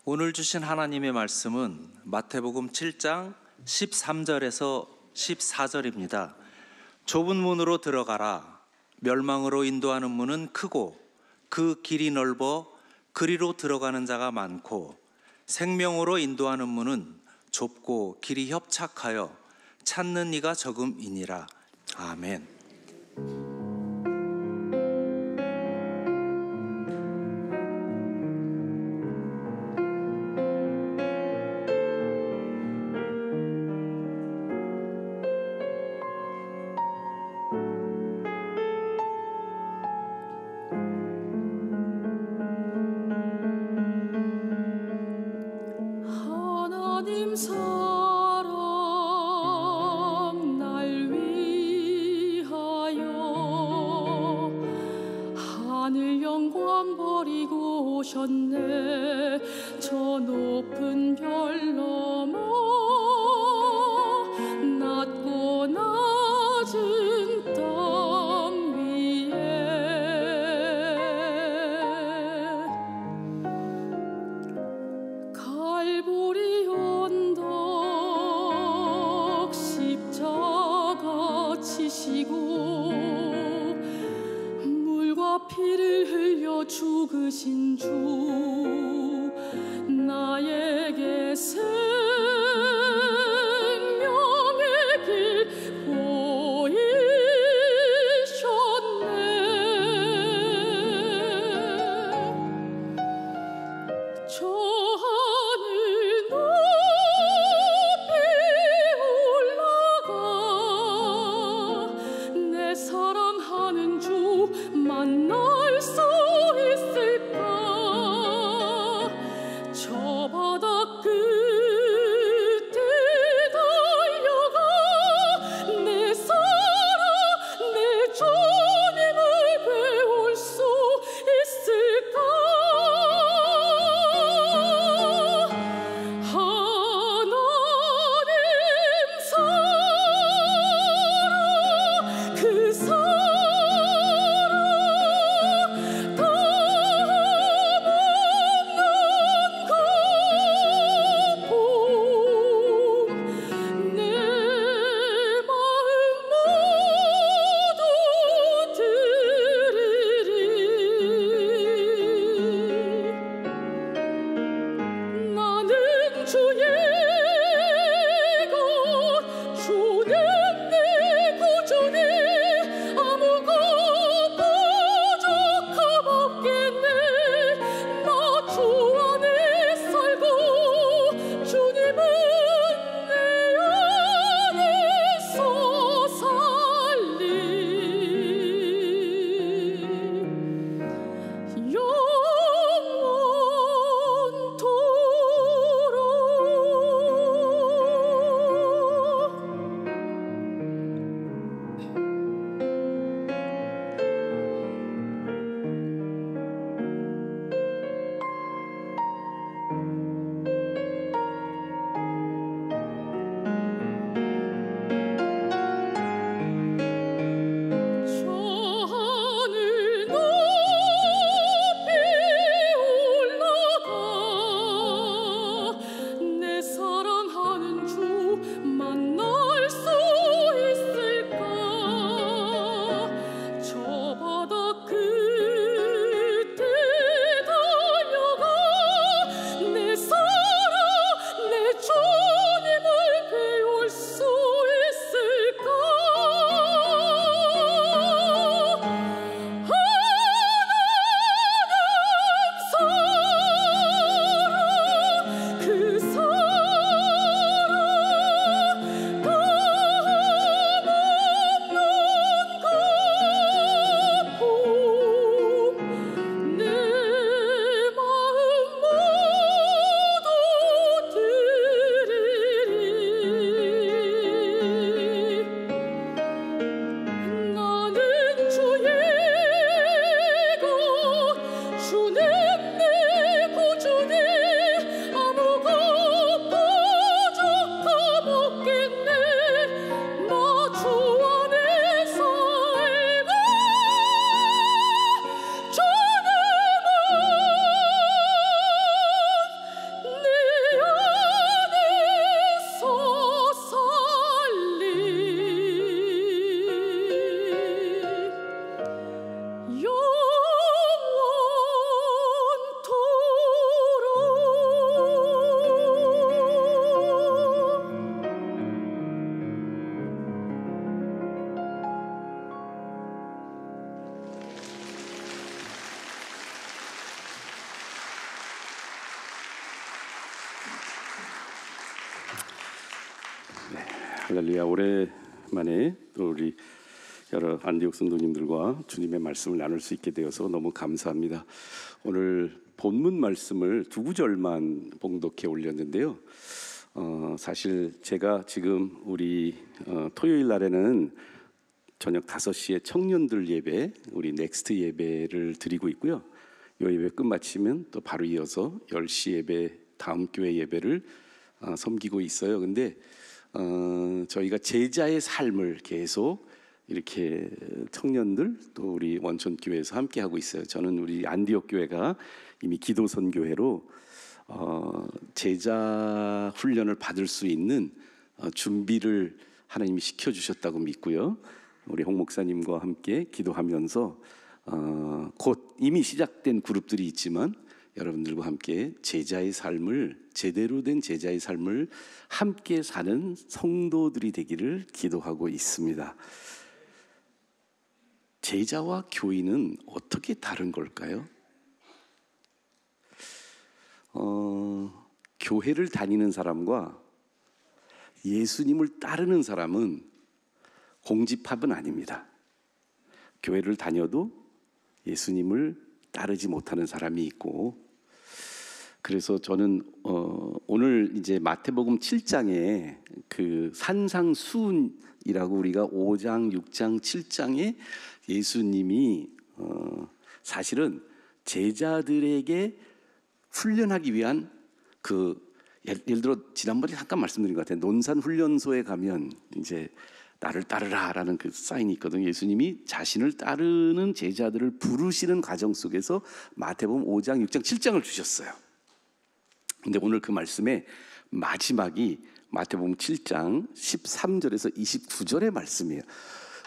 오늘 주신 하나님의 말씀은 마태복음 7장 13절에서 14절입니다. 좁은 문으로 들어가라. 멸망으로 인도하는 문은 크고 그 길이 넓어 그리로 들어가는 자가 많고 생명으로 인도하는 문은 좁고 길이 협착하여 찾는 이가 적음이니라. 아멘. 하나님 사랑 날 위하여 하늘 영광 버리고 오셨네. 저 높은 별 넘어 낮고 낮은 땅 위에 갈보리 언덕 십자가 지시고 물과 피를 흘려 죽으신 주 나에게 생명의 길 보이셨네. 저 하늘 높이 올라가 내 사랑하는 주 만날 수 있을까. 저 바다 끝 할렐루야. 오랜만에 또 우리 여러 안디옥 성도님들과 주님의 말씀을 나눌 수 있게 되어서 너무 감사합니다. 오늘 본문 말씀을 두 구절만 봉독해 올렸는데요. 사실 제가 지금 우리 토요일 날에는 저녁 5시에 청년들 예배, 우리 넥스트 예배를 드리고 있고요. 이 예배 끝마치면 또 바로 이어서 10시 예배, 다음 교회 예배를 섬기고 있어요. 근데 저희가 제자의 삶을 계속 이렇게 청년들 또 우리 원촌교회에서 함께 하고 있어요. 저는 우리 안디옥 교회가 이미 기도선 교회로 제자 훈련을 받을 수 있는 준비를 하나님이 시켜주셨다고 믿고요. 우리 홍 목사님과 함께 기도하면서 곧 이미 시작된 그룹들이 있지만 여러분들과 함께 제자의 삶을, 제대로 된 제자의 삶을 함께 사는 성도들이 되기를 기도하고 있습니다. 제자와 교인은 어떻게 다른 걸까요? 교회를 다니는 사람과 예수님을 따르는 사람은 공집합은 아닙니다. 교회를 다녀도 예수님을 따르지 못하는 사람이 있고, 그래서 저는 오늘 이제 마태복음 7장에 그 산상수훈이라고 우리가 5장, 6장, 7장에 예수님이 사실은 제자들에게 훈련하기 위한 예를 들어 지난번에 잠깐 말씀드린 것 같아요. 논산 훈련소에 가면 이제 나를 따르라라는 그 사인이 있거든요. 예수님이 자신을 따르는 제자들을 부르시는 과정 속에서 마태복음 5장, 6장, 7장을 주셨어요. 근데 오늘 그 말씀의 마지막이 마태복음 7장 13절에서 29절의 말씀이에요.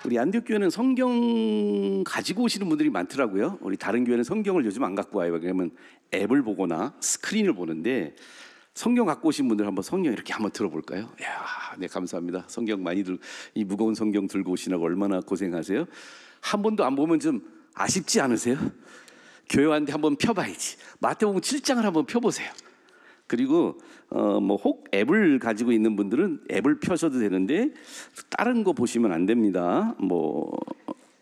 우리 안디옥 교회는 성경 가지고 오시는 분들이 많더라고요. 우리 다른 교회는 성경을 요즘 안 갖고 와요. 왜냐하면 앱을 보거나 스크린을 보는데, 성경 갖고 오신 분들 한번 성경 이렇게 한번 들어볼까요? 이야, 네, 감사합니다. 성경 많이 이 무거운 성경 들고 오시느라고 얼마나 고생하세요. 한 번도 안 보면 좀 아쉽지 않으세요? 교회 왔는데 한번 펴봐야지. 마태복음 7장을 한번 펴보세요. 그리고 혹 앱을 가지고 있는 분들은 앱을 펴셔도 되는데 다른 거 보시면 안 됩니다.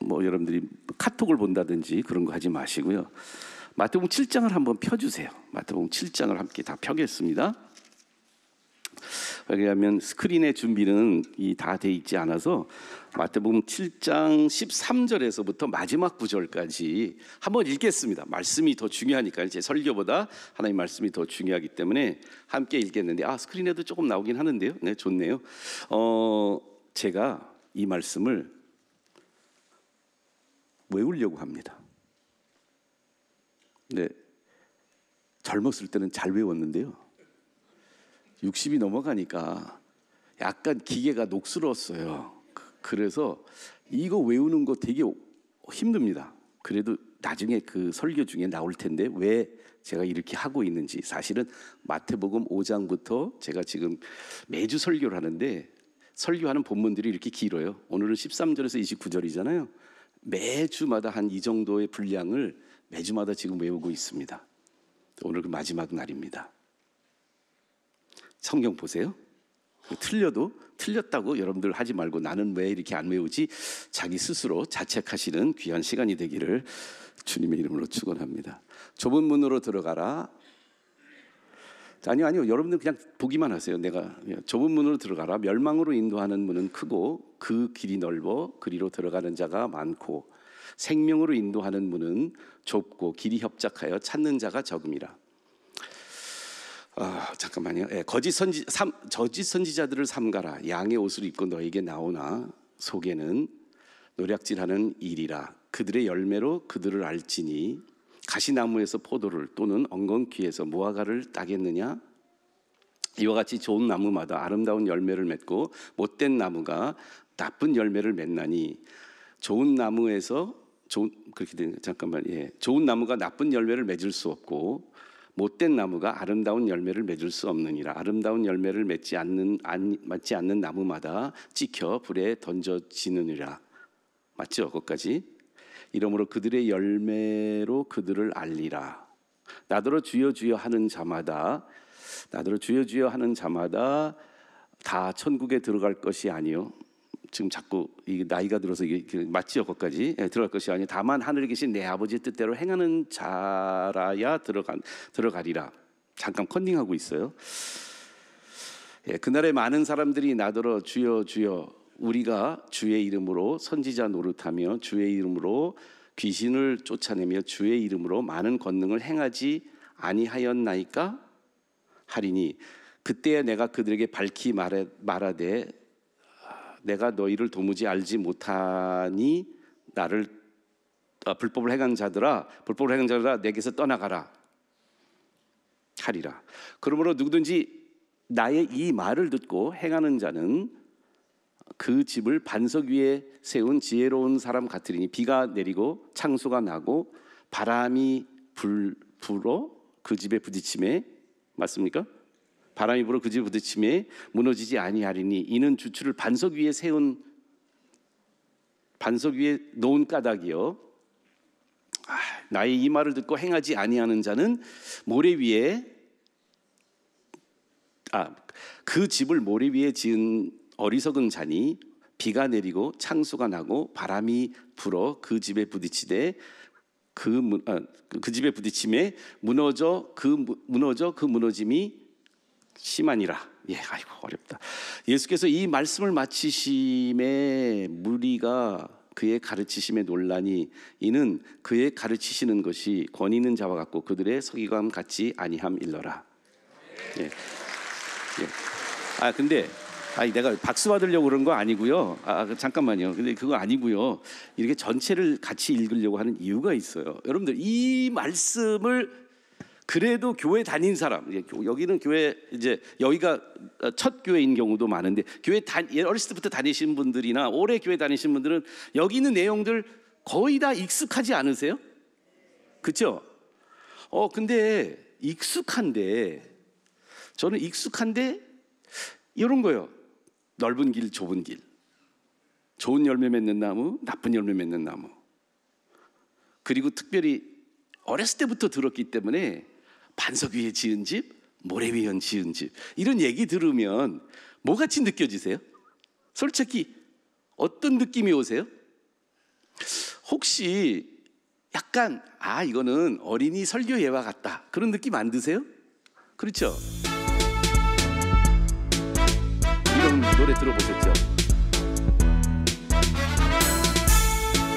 여러분들이 카톡을 본다든지 그런 거 하지 마시고요. 마태복음 7장을 한번 펴주세요. 마태복음 7장을 함께 다 펴겠습니다. 왜냐하면 스크린의 준비는 다 돼 있지 않아서 마태복음 7장 13절에서부터 마지막 구절까지 한번 읽겠습니다. 말씀이 더 중요하니까, 제 설교보다 하나님 말씀이 더 중요하기 때문에 함께 읽겠는데, 스크린에도 조금 나오긴 하는데요. 네, 좋네요. 제가 이 말씀을 외우려고 합니다. 네, 젊었을 때는 잘 외웠는데요. 60이 넘어가니까 약간 기계가 녹슬었어요. 그래서 이거 외우는 거 되게 힘듭니다. 그래도 나중에 그 설교 중에 나올 텐데 왜 제가 이렇게 하고 있는지, 사실은 마태복음 5장부터 제가 지금 매주 설교를 하는데 설교하는 본문들이 이렇게 길어요. 오늘은 13절에서 29절이잖아요. 매주마다 한 이 정도의 분량을 매주마다 지금 외우고 있습니다. 오늘 그 마지막 날입니다. 성경 보세요. 틀려도 틀렸다고 여러분들 하지 말고 나는 왜 이렇게 안 외우지? 자기 스스로 자책하시는 귀한 시간이 되기를 주님의 이름으로 축원합니다. 좁은 문으로 들어가라. 아니요. 여러분들 그냥 보기만 하세요. 내가 좁은 문으로 들어가라. 멸망으로 인도하는 문은 크고 그 길이 넓어 그리로 들어가는 자가 많고 생명으로 인도하는 문은 좁고 길이 협착하여 찾는 자가 적음이라. 잠깐만요. 거짓 선지자들을 삼가라. 양의 옷을 입고 너에게 나오나 속에는 노략질하는 일이라. 그들의 열매로 그들을 알지니 가시나무에서 포도를 또는 엉겅퀴에서 무화과를 따겠느냐? 이와 같이 좋은 나무마다 아름다운 열매를 맺고 못된 나무가 나쁜 열매를 맺나니 좋은 나무가 나쁜 열매를 맺을 수 없고 못된 나무가 아름다운 열매를 맺을 수 없느니라. 아름다운 열매를 맺지 않는 나무마다 찍혀 불에 던져지느니라. 맞죠? 거기까지. 이러므로 그들의 열매로 그들을 알리라. 나더러 주여 주여 하는 자마다 다 천국에 들어갈 것이 아니요. 지금 자꾸 이 나이가 들어서 이게 맞지요? 거기까지 들어갈 것이 아니요. 다만 하늘에 계신 내 아버지의 뜻대로 행하는 자라야 들어가리라. 잠깐 컨닝하고 있어요. 그날에 많은 사람들이 나더러 주여 주여 우리가 주의 이름으로 선지자 노릇하며 주의 이름으로 귀신을 쫓아내며 주의 이름으로 많은 권능을 행하지 아니하였나이까 하리니 그때에 내가 그들에게 밝히 말하되 내가 너희를 도무지 알지 못하니 나를 불법을 행한 자들아 내게서 떠나가라 하리라. 그러므로 누구든지 나의 이 말을 듣고 행하는 자는 그 집을 반석 위에 세운 지혜로운 사람 같으리니 비가 내리고 창수가 나고 바람이 불어 그 집에 부딪힘에 맞습니까? 바람이 불어 그 집에 부딪힘에 무너지지 아니하리니 이는 주추를 반석 위에 놓은 까닭이요. 나의 이 말을 듣고 행하지 아니하는 자는 모래 위에 그 집을 모래 위에 지은 어리석은 자니 비가 내리고 창수가 나고 바람이 불어 그 집에 부딪히되 그 집에 부딪힘에 무너져 그 무너짐이 심하니라. 아이고 어렵다. 예수께서 이 말씀을 마치심에 무리가 그의 가르치심에 놀라니 이는 그의 가르치시는 것이 권위 있는 자와 같고 그들의 서기관 같지 아니함일러라. 근데 내가 박수 받으려고 그런 거 아니고요. 잠깐만요. 근데 그거 아니고요. 이렇게 전체를 같이 읽으려고 하는 이유가 있어요. 여러분들 이 말씀을 그래도 교회 다닌 사람, 여기는 교회 이제 여기가 첫 교회인 경우도 많은데 교회 어렸을 때부터 다니신 분들이나 오래 교회 다니신 분들은 여기 있는 내용들 거의 다 익숙하지 않으세요? 그렇죠? 근데 저는 익숙한데 이런 거요. 넓은 길, 좁은 길. 좋은 열매 맺는 나무, 나쁜 열매 맺는 나무. 그리고 특별히 어렸을 때부터 들었기 때문에 반석 위에 지은 집, 모래 위에 지은 집. 이런 얘기 들으면 뭐같이 느껴지세요? 솔직히 어떤 느낌이 오세요? 혹시 약간 이거는 어린이 설교 예와 같다 그런 느낌 안 드세요? 그렇죠? 이런 노래 들어보셨죠?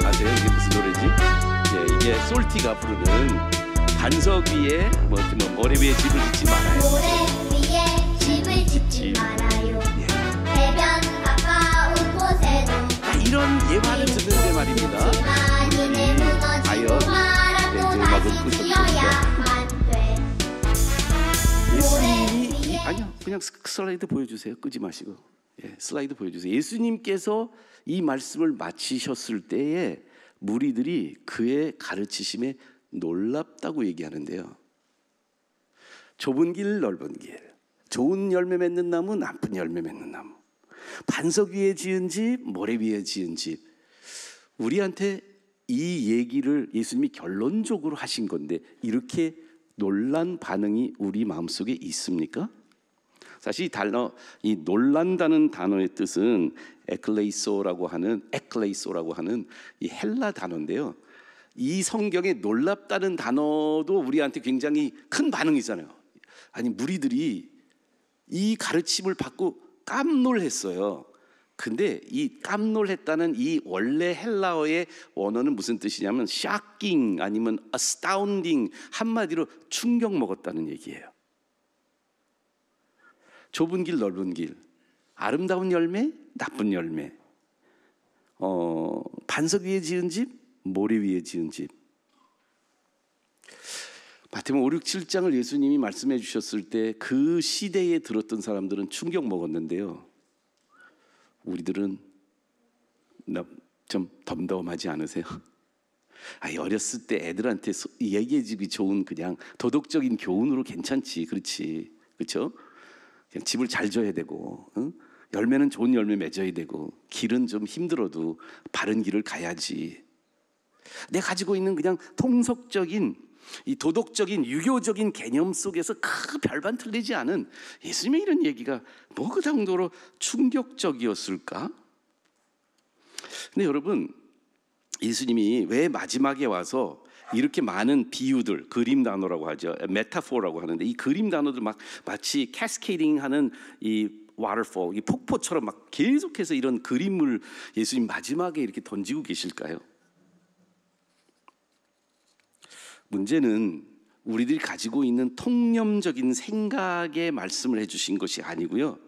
아세요? 이게 무슨 노래지? 이게 솔티가 부르는 반석 위에 모래 위에 집을 짓지 말아요. 모래 위에 집을 짓지 말아요. 해변 가까운 곳에도 이런 예화를 듣는데 말입니다. 지만이네 무너지고 말아도 다시 지어야만 돼. 예수님이 아니요, 그냥 슬라이드 보여주세요. 끄지 마시고. 슬라이드 보여주세요. 예수님께서 이 말씀을 마치셨을 때에 무리들이 그의 가르치심에 놀랍다고 얘기하는데요. 좁은 길, 넓은 길, 좋은 열매 맺는 나무, 나쁜 열매 맺는 나무, 반석 위에 지은 집, 모래 위에 지은 집. 우리한테 이 얘기를 예수님이 결론적으로 하신 건데 이렇게 놀란 반응이 우리 마음속에 있습니까? 사실 이 놀란다는 단어의 뜻은 에클레이소라고 하는 이 헬라 단어인데요. 이 성경에 놀랍다는 단어도 우리한테 굉장히 큰 반응이잖아요. 무리들이 이 가르침을 받고 깜놀했어요. 근데 이 깜놀했다는 이 원래 헬라어의 원어는 무슨 뜻이냐면 shocking 아니면 astounding, 한마디로 충격 먹었다는 얘기예요. 좁은 길, 넓은 길, 아름다운 열매, 나쁜 열매, 반석 위에 지은 집, 모래 위에 지은 집. 마태복음 5, 6, 7장을 예수님이 말씀해 주셨을 때 그 시대에 들었던 사람들은 충격 먹었는데요. 우리들은 좀 덤덤하지 않으세요? 어렸을 때 애들한테 얘기해주기 좋은 그냥 도덕적인 교훈으로 괜찮지, 그렇지, 그렇죠? 그냥 집을 잘 져야 되고, 열매는 좋은 열매 맺어야 되고, 길은 좀 힘들어도 바른 길을 가야지. 내가 가지고 있는 그냥 통속적인 이 도덕적인 유교적인 개념 속에서 그 별반 틀리지 않은 예수님의 이런 얘기가 뭐 그 정도로 충격적이었을까? 근데 여러분, 예수님이 왜 마지막에 와서 이렇게 많은 비유들, 그림 단어라고 하죠, 메타포라고 하는데, 이 그림 단어들 막 마치 캐스케이딩 하는 이 waterfall, 이 폭포처럼 막 계속해서 이런 그림을 예수님 마지막에 이렇게 던지고 계실까요? 문제는 우리들이 가지고 있는 통념적인 생각의 말씀을 해주신 것이 아니고요,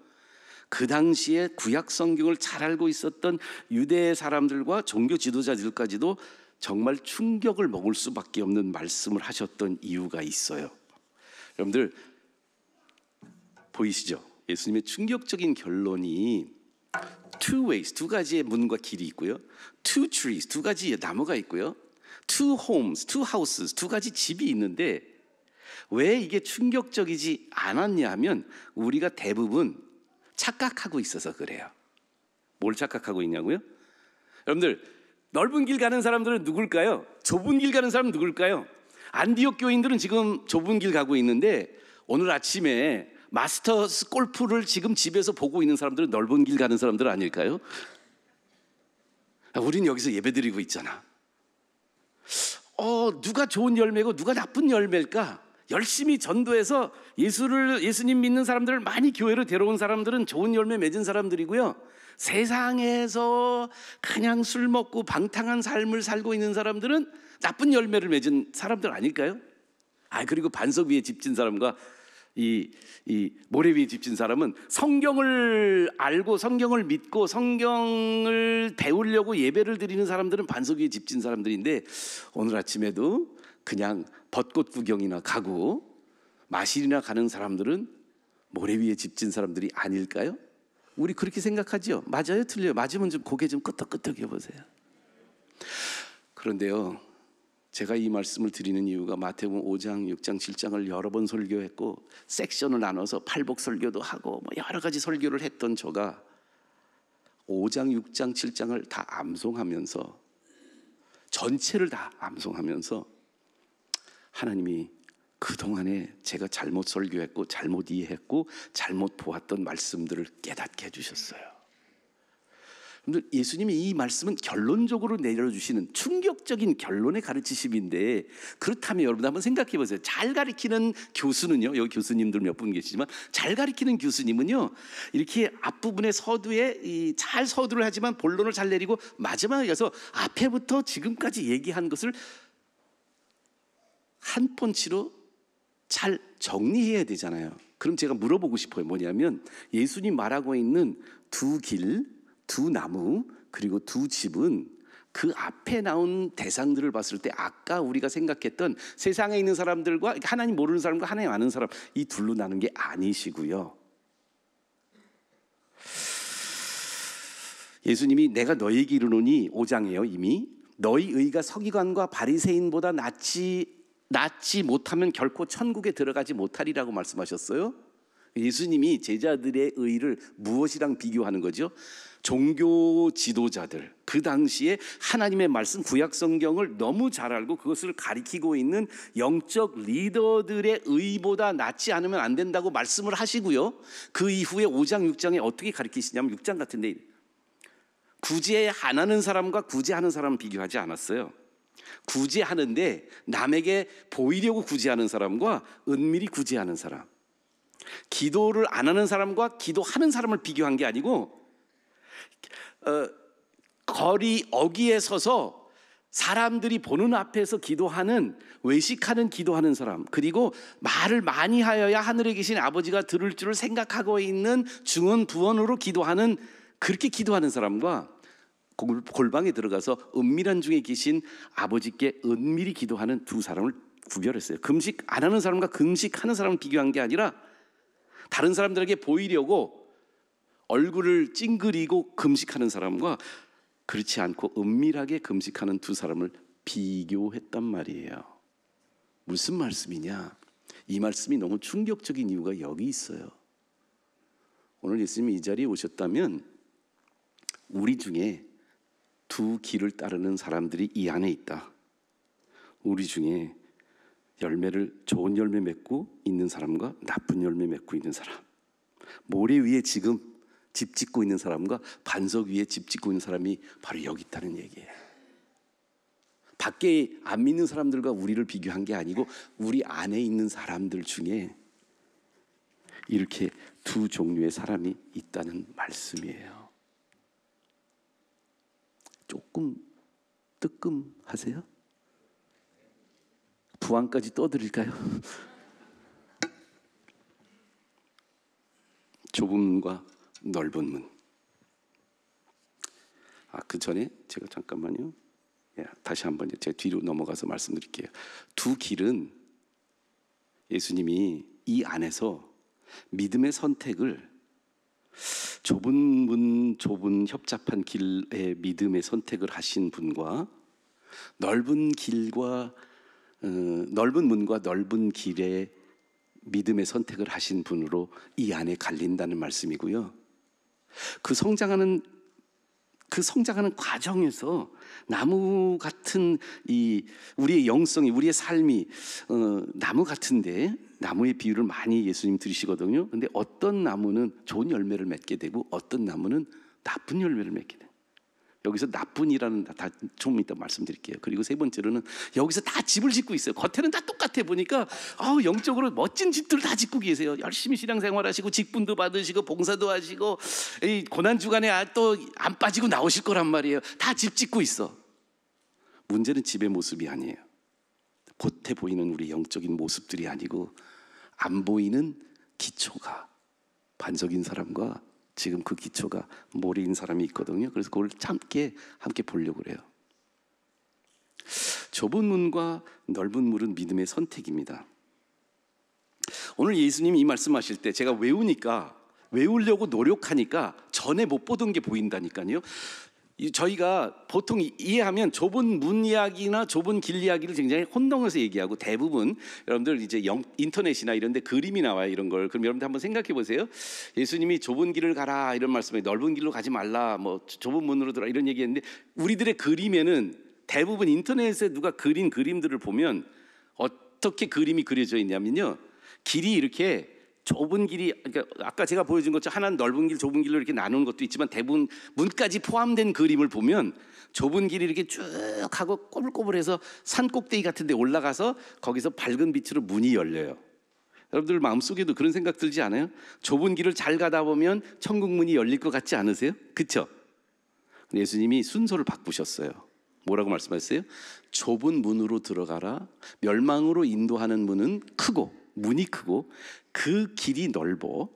그 당시에 구약 성경을 잘 알고 있었던 유대 사람들과 종교 지도자들까지도 정말 충격을 먹을 수밖에 없는 말씀을 하셨던 이유가 있어요. 여러분들 보이시죠? 예수님의 충격적인 결론이 two ways, 두 가지의 문과 길이 있고요, two trees, 두 가지의 나무가 있고요, two homes, two houses, 두 가지 집이 있는데, 왜 이게 충격적이지 않았냐 하면 우리가 대부분 착각하고 있어서 그래요. 뭘 착각하고 있냐고요? 여러분들, 넓은 길 가는 사람들은 누굴까요? 좁은 길 가는 사람은 누굴까요? 안디옥 교인들은 지금 좁은 길 가고 있는데, 오늘 아침에 마스터스 골프를 지금 집에서 보고 있는 사람들은 넓은 길 가는 사람들 아닐까요? 우리는 여기서 예배드리고 있잖아. 누가 좋은 열매고 누가 나쁜 열매일까? 열심히 전도해서 예수님 믿는 사람들을 많이 교회로 데려온 사람들은 좋은 열매 맺은 사람들이고요, 세상에서 그냥 술 먹고 방탕한 삶을 살고 있는 사람들은 나쁜 열매를 맺은 사람들 아닐까요? 그리고 반석 위에 집 진 사람과 이 모래 위에 집 진 사람은 성경을 알고 성경을 믿고 성경을 배우려고 예배를 드리는 사람들은 반석 위에 집 진 사람들인데, 오늘 아침에도 그냥 벚꽃 구경이나 가고 마실이나 가는 사람들은 모래 위에 집 진 사람들이 아닐까요? 우리 그렇게 생각하죠? 맞아요? 틀려요? 맞으면 좀 고개 좀 끄덕끄덕 해보세요. 그런데요, 제가 이 말씀을 드리는 이유가 마태복음 5장, 6장, 7장을 여러 번 설교했고 섹션을 나눠서 팔복 설교도 하고 뭐 여러 가지 설교를 했던 저가 5장, 6장, 7장을 다 암송하면서, 전체를 다 암송하면서 하나님이 그동안에 제가 잘못 설교했고 잘못 이해했고 잘못 보았던 말씀들을 깨닫게 해주셨어요. 여러분들, 예수님이 이 말씀은 결론적으로 내려주시는 충격적인 결론의 가르치심인데, 그렇다면 여러분 한번 생각해 보세요. 잘 가르치는 교수는요, 여기 교수님들 몇 분 계시지만 잘 가르치는 교수님은요, 이렇게 앞부분의 서두에 잘 서두를 하지만 본론을 잘 내리고 마지막에 가서 앞에부터 지금까지 얘기한 것을 한 펀치로 잘 정리해야 되잖아요. 그럼 제가 물어보고 싶어요. 뭐냐면, 예수님 말하고 있는 두 길, 두 나무, 그리고 두 집은 그 앞에 나온 대상들을 봤을 때 아까 우리가 생각했던 세상에 있는 사람들과 하나님 모르는 사람과 하나님 아는 사람, 이 둘로 나눈 게 아니시고요, 예수님이 내가 너희에게 이르노니 5장이에요. 이미 너희 의가 서기관과 바리새인보다 낫지 못하면 결코 천국에 들어가지 못하리라고 말씀하셨어요. 예수님이 제자들의 의를 무엇이랑 비교하는 거죠? 종교 지도자들, 그 당시에 하나님의 말씀 구약 성경을 너무 잘 알고 그것을 가리키고 있는 영적 리더들의 의보다 낫지 않으면 안 된다고 말씀을 하시고요, 그 이후에 5장 6장에 어떻게 가리키시냐면 6장 같은데 구제 안 하는 사람과 구제하는 사람을 비교하지 않았어요. 구제하는데 남에게 보이려고 구제하는 사람과 은밀히 구제하는 사람, 기도를 안 하는 사람과 기도하는 사람을 비교한 게 아니고, 거리 어귀에 서서 사람들이 보는 앞에서 기도하는, 외식하는 기도하는 사람, 그리고 말을 많이 하여야 하늘에 계신 아버지가 들을 줄을 생각하고 있는 중언 부언으로 기도하는, 그렇게 기도하는 사람과 골방에 들어가서 은밀한 중에 계신 아버지께 은밀히 기도하는 두 사람을 구별했어요. 금식 안 하는 사람과 금식하는 사람을 비교한 게 아니라, 다른 사람들에게 보이려고 얼굴을 찡그리고 금식하는 사람과 그렇지 않고 은밀하게 금식하는 두 사람을 비교했단 말이에요. 무슨 말씀이냐? 이 말씀이 너무 충격적인 이유가 여기 있어요. 오늘 예수님이 이 자리에 오셨다면 우리 중에 두 길을 따르는 사람들이 이 안에 있다. 우리 중에 좋은 열매 맺고 있는 사람과 나쁜 열매 맺고 있는 사람, 모래 위에 지금 집 짓고 있는 사람과 반석 위에 집 짓고 있는 사람이 바로 여기 있다는 얘기예요. 밖에 안 믿는 사람들과 우리를 비교한 게 아니고 우리 안에 있는 사람들 중에 이렇게 두 종류의 사람이 있다는 말씀이에요. 조금 뜨끔하세요? 부항까지 떠드릴까요? 좁은 문과 넓은 문. 그 전에 제가 잠깐만요. 다시 한번 제 뒤로 넘어가서 말씀드릴게요. 두 길은 예수님이 이 안에서 믿음의 선택을 좁은 문, 좁은 협잡한 길의 믿음의 선택을 하신 분과 넓은 문과 넓은 길의 믿음의 선택을 하신 분으로 이 안에 갈린다는 말씀이고요. 그 성장하는 과정에서 나무 같은 우리의 영성이, 우리의 삶이 나무 같은데, 나무의 비유를 많이 예수님 들으시거든요. 근데 어떤 나무는 좋은 열매를 맺게 되고 어떤 나무는 나쁜 열매를 맺게 돼요. 여기서 나쁜이라는 좀 이따 말씀드릴게요. 그리고 세 번째로는 여기서 다 집을 짓고 있어요. 겉에는 다 똑같아 보니까 영적으로 멋진 집들을 다 짓고 계세요. 열심히 신앙생활하시고 직분도 받으시고 봉사도 하시고 고난 주간에 또 안 빠지고 나오실 거란 말이에요. 다 집 짓고 있어. 문제는 집의 모습이 아니에요. 겉에 보이는 우리 영적인 모습들이 아니고 안 보이는 기초가, 반석인 사람과 지금 그 기초가 모래인 사람이 있거든요. 그래서 그걸 함께 보려고 그래요. 좁은 문과 넓은 문은 믿음의 선택입니다. 오늘 예수님이 이 말씀하실 때 제가 외우려고 노력하니까 전에 못 보던 게 보인다니까요. 저희가 보통 이해하면 좁은 문 이야기나 좁은 길 이야기를 굉장히 혼동해서 얘기하고, 대부분 여러분들 이제 인터넷이나 이런 데 그림이 나와요, 이런 걸. 그럼 여러분들 한번 생각해 보세요. 예수님이 좁은 길을 가라 이런 말씀에 넓은 길로 가지 말라, 뭐 좁은 문으로 들어라 이런 얘기했는데, 우리들의 그림에는 대부분 인터넷에 누가 그린 그림들을 보면 어떻게 그림이 그려져 있냐면요, 길이 이렇게 좁은 길이, 그러니까 아까 제가 보여준 것처럼 하나는 넓은 길, 좁은 길로 이렇게 나누는 것도 있지만, 대부분 문까지 포함된 그림을 보면 좁은 길이 이렇게 쭉 하고 꼬불꼬불해서 산 꼭대기 같은 데 올라가서 거기서 밝은 빛으로 문이 열려요. 여러분들 마음속에도 그런 생각 들지 않아요? 좁은 길을 잘 가다 보면 천국 문이 열릴 것 같지 않으세요? 그렇죠? 예수님이 순서를 바꾸셨어요. 뭐라고 말씀하셨어요? 좁은 문으로 들어가라. 멸망으로 인도하는 문이 크고 그 길이 넓어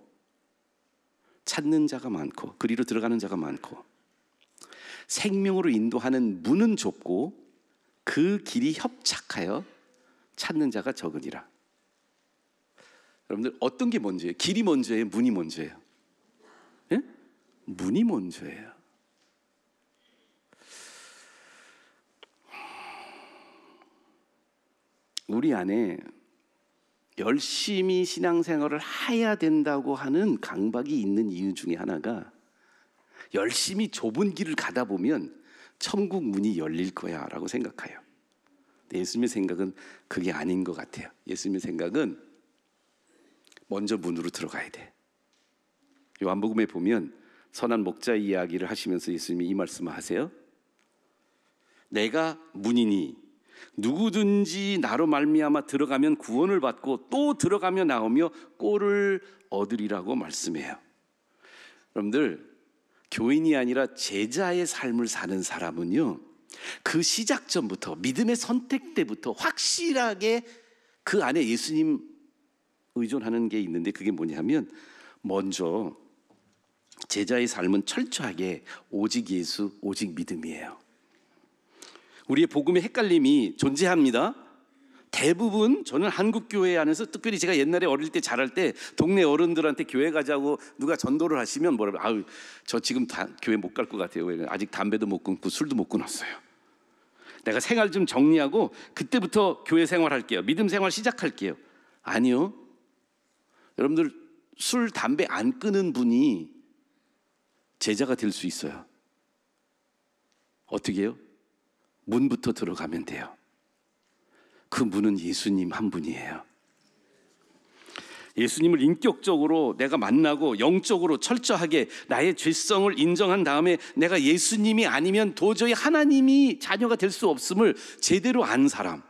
찾는 자가 많고 그리로 들어가는 자가 많고, 생명으로 인도하는 문은 좁고 그 길이 협착하여 찾는 자가 적으니라. 여러분들 어떤 게 먼저예요? 길이 먼저예요? 문이 먼저예요? 예? 문이 먼저예요. 우리 안에 열심히 신앙생활을 해야 된다고 하는 강박이 있는 이유 중에 하나가, 열심히 좁은 길을 가다 보면 천국 문이 열릴 거야 라고 생각해요. 예수님의 생각은 그게 아닌 것 같아요. 예수님의 생각은 먼저 문으로 들어가야 돼. 요한복음에 보면 선한 목자 이야기를 하시면서 예수님이 이 말씀을 하세요. 내가 문이니 누구든지 나로 말미암아 들어가면 구원을 받고 또 들어가며 나오며 꼴을 얻으리라고 말씀해요. 여러분들, 교인이 아니라 제자의 삶을 사는 사람은요, 그 시작점부터, 믿음의 선택 때부터 확실하게 그 안에 예수님 의존하는 게 있는데, 그게 뭐냐면 먼저 제자의 삶은 철저하게 오직 예수, 오직 믿음이에요. 우리의 복음의 헷갈림이 존재합니다. 대부분 저는 한국 교회 안에서, 특별히 제가 옛날에 어릴 때 자랄 때 동네 어른들한테 교회 가자고 누가 전도를 하시면 뭐라고, 저 지금 교회 못 갈 것 같아요. 왜? 아직 담배도 못 끊고 술도 못 끊었어요. 내가 생활 좀 정리하고 그때부터 교회 생활할게요. 믿음 생활 시작할게요. 아니요. 여러분들, 술, 담배 안 끊은 분이 제자가 될 수 있어요. 어떻게 해요? 문부터 들어가면 돼요. 그 그 문은 예수님 한 분이에요. 예수님을 인격적으로 내가 만나고 영적으로 철저하게 나의 죄성을 인정한 다음에 내가 예수님이 아니면 도저히 하나님이 자녀가 될 수 없음을 제대로 안 사람,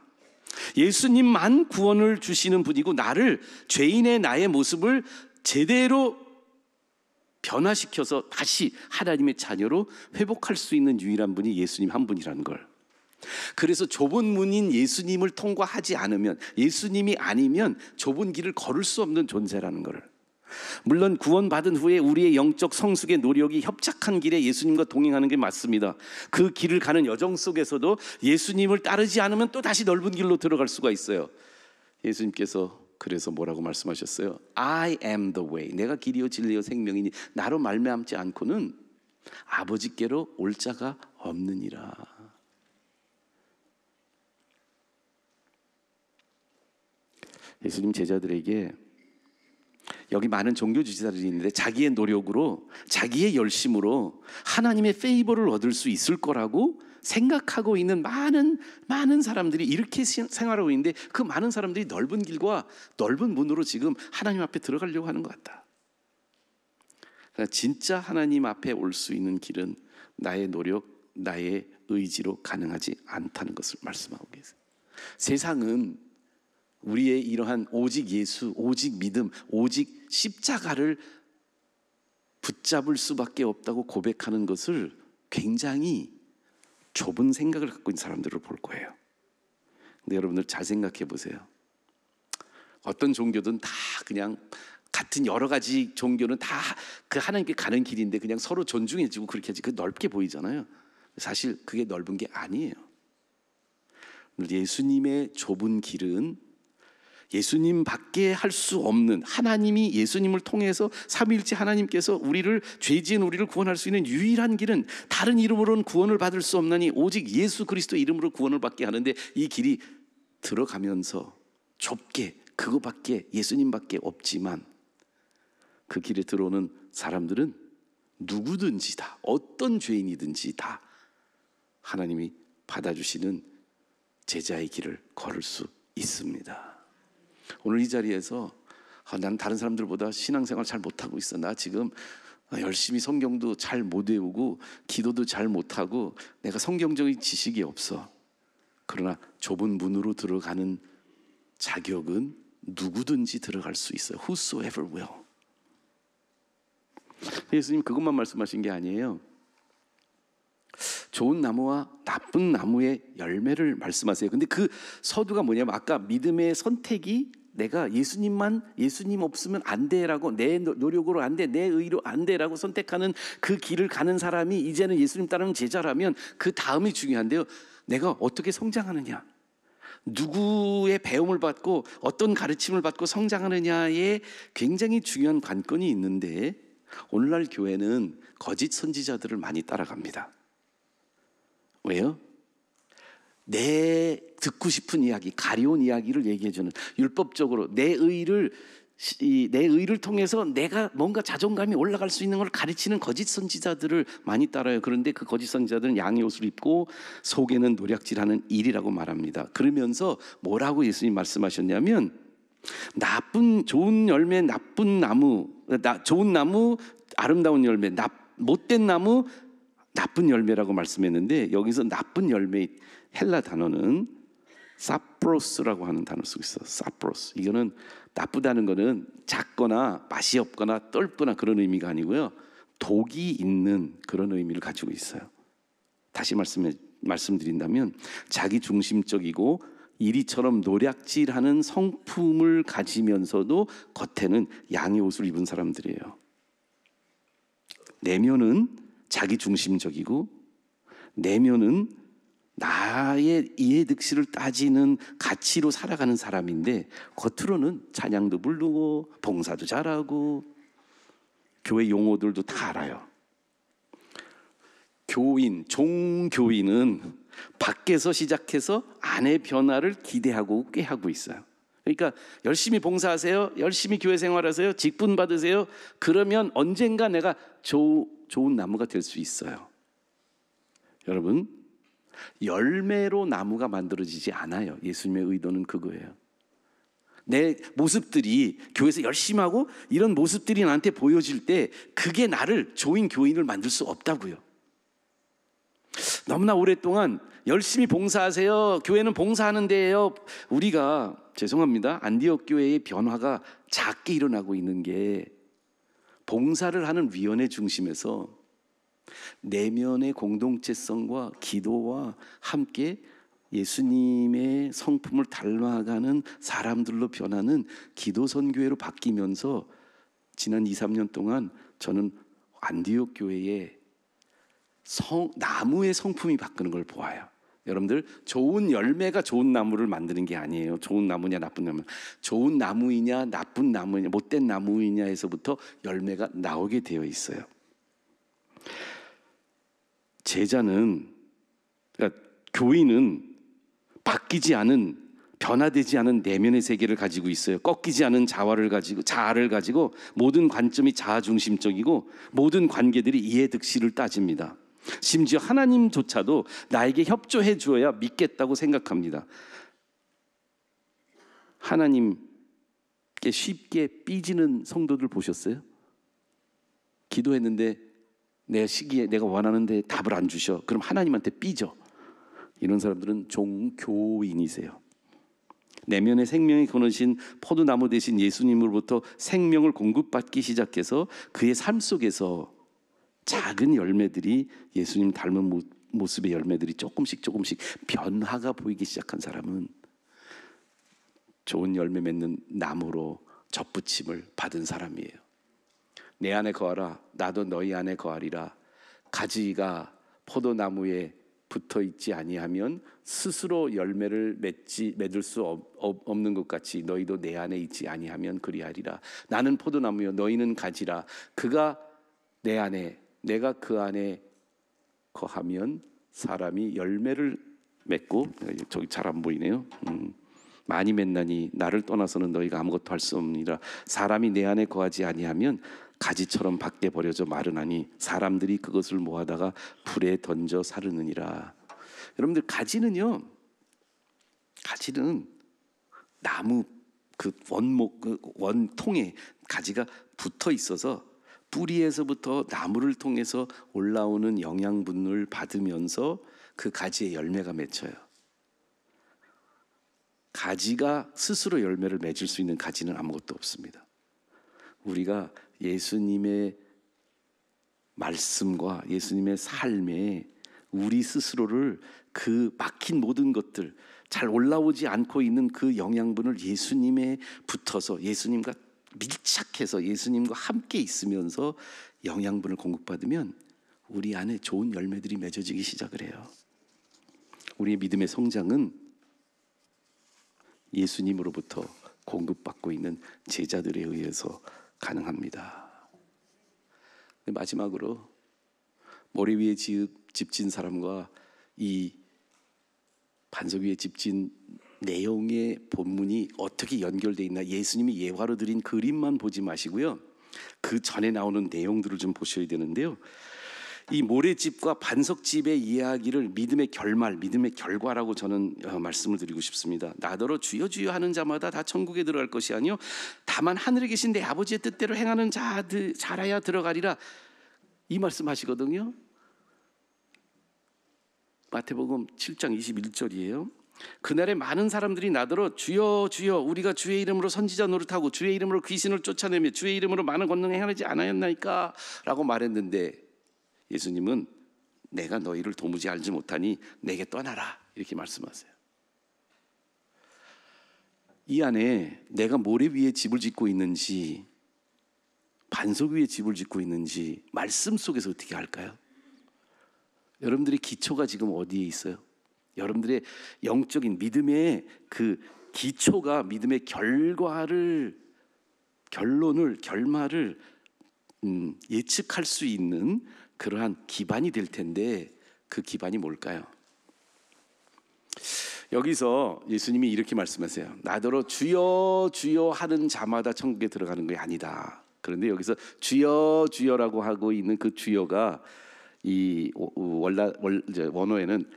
예수님만 구원을 주시는 분이고 나를 죄인의 나의 모습을 제대로 변화시켜서 다시 하나님의 자녀로 회복할 수 있는 유일한 분이 예수님 한 분이라는 걸. 그래서 좁은 문인 예수님을 통과하지 않으면, 예수님이 아니면 좁은 길을 걸을 수 없는 존재라는 것을. 물론 구원받은 후에 우리의 영적 성숙의 노력이 협착한 길에 예수님과 동행하는 게 맞습니다. 그 길을 가는 여정 속에서도 예수님을 따르지 않으면 또 다시 넓은 길로 들어갈 수가 있어요. 예수님께서 그래서 뭐라고 말씀하셨어요? I am the way. 내가 길이요 진리요 생명이니 나로 말미암지 않고는 아버지께로 올 자가 없느니라. 예수님 제자들에게 여기 많은 종교 지도자들이 있는데 자기의 노력으로, 자기의 열심으로 하나님의 페이버를 얻을 수 있을 거라고 생각하고 있는 많은 사람들이 이렇게 생활하고 있는데, 그 많은 사람들이 넓은 길과 넓은 문으로 지금 하나님 앞에 들어가려고 하는 것 같다. 그러니까 진짜 하나님 앞에 올 수 있는 길은 나의 노력, 나의 의지로 가능하지 않다는 것을 말씀하고 계세요. 세상은 우리의 이러한 오직 예수, 오직 믿음, 오직 십자가를 붙잡을 수밖에 없다고 고백하는 것을 굉장히 좁은 생각을 갖고 있는 사람들을 볼 거예요. 근데 여러분들 잘 생각해 보세요. 어떤 종교든 다 그냥 같은 여러 가지 종교는 다 그 하나님께 가는 길인데 그냥 서로 존중해주고 그렇게 하지, 그 넓게 보이잖아요. 사실 그게 넓은 게 아니에요. 예수님의 좁은 길은 예수님밖에 할 수 없는, 하나님이 예수님을 통해서 삼위일체 하나님께서 죄 지은 우리를 구원할 수 있는 유일한 길은 다른 이름으로는 구원을 받을 수 없나니 오직 예수 그리스도 이름으로 구원을 받게 하는데, 이 길이 들어가면서 좁게 그거밖에, 예수님밖에 없지만 그 길에 들어오는 사람들은 누구든지 다, 어떤 죄인이든지 다 하나님이 받아주시는 제자의 길을 걸을 수 있습니다. 오늘 이 자리에서 난 다른 사람들보다 신앙생활 잘 못하고 있어, 나 지금 열심히 성경도 잘 못 외우고 기도도 잘 못하고 내가 성경적인 지식이 없어. 그러나 좁은 문으로 들어가는 자격은 누구든지 들어갈 수 있어요. Whosoever will. 예수님 그것만 말씀하신 게 아니에요. 좋은 나무와 나쁜 나무의 열매를 말씀하세요. 근데 그 서두가 뭐냐면, 아까 믿음의 선택이 내가 예수님 없으면 안 돼라고, 내 노력으로 안 돼, 내 의로 안 돼라고 선택하는 그 길을 가는 사람이 이제는 예수님 따르는 제자라면 그 다음이 중요한데요. 내가 어떻게 성장하느냐, 누구의 배움을 받고 어떤 가르침을 받고 성장하느냐에 굉장히 중요한 관건이 있는데, 오늘날 교회는 거짓 선지자들을 많이 따라갑니다. 왜요? 내 듣고 싶은 이야기, 가려운 이야기를 얘기해주는, 율법적으로 내 의를 통해서 내가 뭔가 자존감이 올라갈 수 있는 걸 가르치는 거짓 선지자들을 많이 따라요. 그런데 그 거짓 선지자들은 양의 옷을 입고 속에는 노략질하는 일이라고 말합니다. 그러면서 뭐라고 예수님 말씀하셨냐면, 좋은 열매, 나쁜 나무, 좋은 나무, 아름다운 열매, 못된 나무, 나쁜 열매라고 말씀했는데, 여기서 나쁜 열매 헬라 단어는 사프로스라고 하는 단어 쓰고 있어. 사프로스. 이거는 나쁘다는 거는 작거나 맛이 없거나 떫거나 그런 의미가 아니고요, 독이 있는 그런 의미를 가지고 있어요. 다시 말씀드린다면, 자기 중심적이고 이리처럼 노략질하는 성품을 가지면서도 겉에는 양의 옷을 입은 사람들이에요. 내면은 자기 중심적이고 내면은 나의 이해득실을 따지는 가치로 살아가는 사람인데, 겉으로는 찬양도 부르고 봉사도 잘하고 교회 용어들도 다 알아요. 종교인은 밖에서 시작해서 안의 변화를 기대하고 꾀하고 있어요. 그러니까 열심히 봉사하세요, 열심히 교회 생활하세요, 직분 받으세요. 그러면 언젠가 내가 좋은 나무가 될 수 있어요. 여러분, 열매로 나무가 만들어지지 않아요. 예수님의 의도는 그거예요. 내 모습들이 교회에서 열심히 하고 이런 모습들이 나한테 보여질 때 그게 나를 좋은 교인을 만들 수 없다고요. 너무나 오랫동안 열심히 봉사하세요. 교회는 봉사하는 데예요. 우리가 죄송합니다. 안디옥 교회의 변화가 작게 일어나고 있는 게 봉사를 하는 위원회 중심에서 내면의 공동체성과 기도와 함께 예수님의 성품을 닮아가는 사람들로 변하는 기도 선교회로 바뀌면서 지난 2, 3년 동안 저는 안디옥 교회의 나무의 성품이 바뀌는 걸 보아요. 여러분들, 좋은 열매가 좋은 나무를 만드는 게 아니에요. 좋은 나무냐 나쁜 나무, 좋은 나무이냐 나쁜 나무이냐 못된 나무이냐에서부터 열매가 나오게 되어 있어요. 제자는, 그러니까 교인은 바뀌지 않은, 변화되지 않은 내면의 세계를 가지고 있어요. 꺾이지 않은 자아를 가지고 모든 관점이 자아 중심적이고 모든 관계들이 이해득실을 따집니다. 심지어 하나님조차도 나에게 협조해 주어야 믿겠다고 생각합니다. 하나님께 쉽게 삐지는 성도들 보셨어요? 기도했는데 내 시기에 내가 원하는데 답을 안 주셔. 그럼 하나님한테 삐져. 이런 사람들은 종교인이세요. 내면의 생명이 거느신 포도나무 대신 예수님으로부터 생명을 공급받기 시작해서 그의 삶 속에서 작은 열매들이, 예수님 닮은 모습의 열매들이 조금씩 변화가 보이기 시작한 사람은 좋은 열매 맺는 나무로 접붙임을 받은 사람이에요. 내 안에 거하라, 나도 너희 안에 거하리라. 가지가 포도나무에 붙어 있지 아니하면 스스로 열매를 맺을 수 없는 것 같이 너희도 내 안에 있지 아니하면 그리하리라. 나는 포도나무요 너희는 가지라. 그가 내 안에, 내가 그 안에 거하면 사람이 열매를 맺고, 저기 잘 안 보이네요. 많이 맺나니 나를 떠나서는 너희가 아무것도 할 수 없느니라. 사람이 내 안에 거하지 아니하면 가지처럼 밖에 버려져 마르나니 사람들이 그것을 모아다가 불에 던져 사르느니라. 여러분들, 가지는 나무 그 원목, 그 원통에 가지가 붙어 있어서 뿌리에서부터 나무를 통해서 올라오는 영양분을 받으면서 그 가지에 열매가 맺혀요. 가지가 스스로 열매를 맺을 수 있는 가지는 아무것도 없습니다. 우리가 예수님의 말씀과 예수님의 삶에 우리 스스로를 그 막힌 모든 것들, 잘 올라오지 않고 있는 그 영양분을 예수님에 붙어서 예수님과 밀착해서 예수님과 함께 있으면서 영양분을 공급받으면 우리 안에 좋은 열매들이 맺어지기 시작을 해요. 우리의 믿음의 성장은 예수님으로부터 공급받고 있는 제자들에 의해서 가능합니다. 마지막으로 모래 위에 집진 사람과 이 반석 위에 집진 내용의 본문이 어떻게 연결되어 있나, 예수님이 예화로 드린 그림만 보지 마시고요, 그 전에 나오는 내용들을 좀 보셔야 되는데요. 이 모래집과 반석집의 이야기를 믿음의 결말, 믿음의 결과라고 저는 말씀을 드리고 싶습니다. 나더러 주여 주여 하는 자마다 다 천국에 들어갈 것이 아니요 다만 하늘에 계신 내 아버지의 뜻대로 행하는 자들 잘하야 들어가리라. 이 말씀하시거든요. 마태복음 7장 21절이에요. 그날에 많은 사람들이 나더러 주여 주여 우리가 주의 이름으로 선지자 노릇하고 주의 이름으로 귀신을 쫓아내며 주의 이름으로 많은 권능 행하지 않았나이까 라고 말했는데, 예수님은 내가 너희를 도무지 알지 못하니 내게 떠나라 이렇게 말씀하세요. 이 안에 내가 모래 위에 집을 짓고 있는지 반석 위에 집을 짓고 있는지 말씀 속에서 어떻게 할까요? 여러분들의 기초가 지금 어디에 있어요? 여러분들의 영적인 믿음의 그 기초가 믿음의 결말을 예측할 수 있는 그러한 기반이 될 텐데, 그 기반이 뭘까요? 여기서 예수님이 이렇게 말씀하세요. 나더러 주여 주여 하는 자마다 천국에 들어가는 게 아니다. 그런데 여기서 주여 주여라고 하고 있는 그 주여가 이 원어에는